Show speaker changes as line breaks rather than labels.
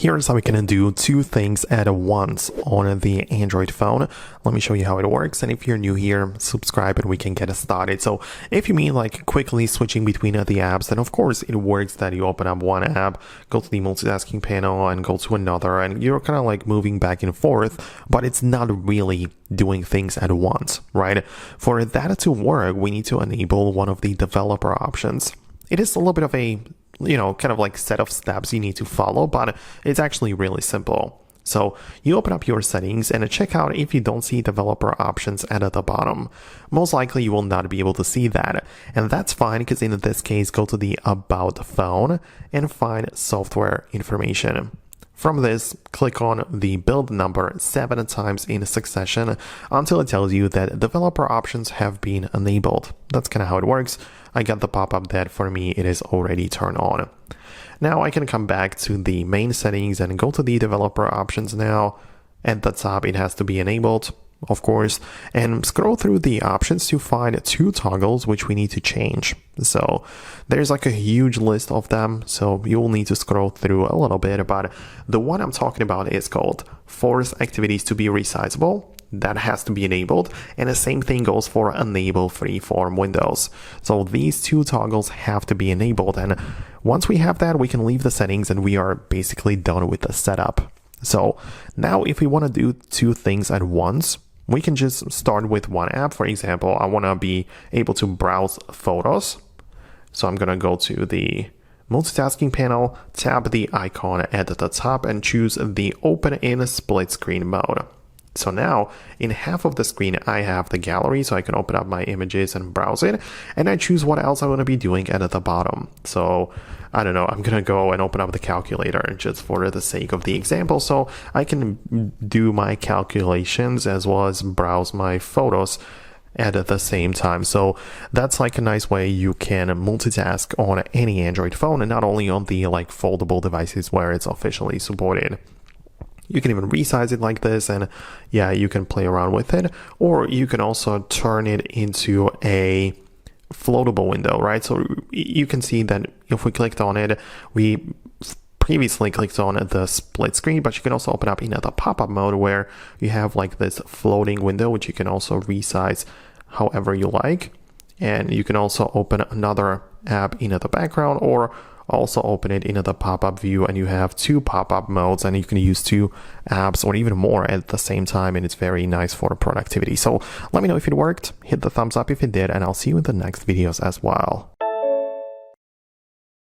Here's how we can do two things at once on the Android phone. Let me show you how it works. And if you're new here, subscribe and we can get started. So if you mean like quickly switching between the apps, then of course it works that you open up one app, go to the multitasking panel and go to another, and you're kind of like moving back and forth, but it's not really doing things at once, right? For that to work, we need to enable one of the developer options. It is a little bit of a kind of like set of steps you need to follow, but it's actually really simple. So you open up your settings and check out if you don't see developer options at the bottom. Most likely you will not be able to see that. And that's fine, because in this case, go to the About Phone and find Software Information. From this, click on the build number 7 times in succession until it tells you that developer options have been enabled. That's kind of how it works. I got the pop-up that for me it is already turned on. Now I can come back to the main settings and go to the developer options now. At the top it has to be enabled, of course, and scroll through the options to find two toggles which we need to change. So there's like a huge list of them, so you'll need to scroll through a little bit, but the one I'm talking about is called Force Activities to be Resizable. That has to be enabled, and the same thing goes for Enable Freeform Windows. So these two toggles have to be enabled, and once we have that, we can leave the settings and we are basically done with the setup. So now if we want to do two things at once, we can just start with one app. For example, I want to be able to browse photos. So I'm going to go to the multitasking panel, tap the icon at the top and choose the Open in Split Screen mode. So now in half of the screen, I have the gallery, so I can open up my images and browse it. And I choose what else I want to be doing at the bottom. So I don't know, I'm going to go and open up the calculator just for the sake of the example. So I can do my calculations as well as browse my photos at the same time. So that's like a nice way you can multitask on any Android phone, and not only on the like foldable devices where it's officially supported. You can even resize it like this, and yeah, you can play around with it, or you can also turn it into a floatable window, right? So you can see that if we clicked on it, we previously clicked on the split screen, but you can also open up in the pop-up mode where you have like this floating window, which you can also resize however you like. And you can also open another app in the background, or also open it in the pop-up view, and you have two pop-up modes, and you can use two apps or even more at the same time, and it's very nice for productivity. So let me know if it worked, hit the thumbs up if it did, and I'll see you in the next videos as well.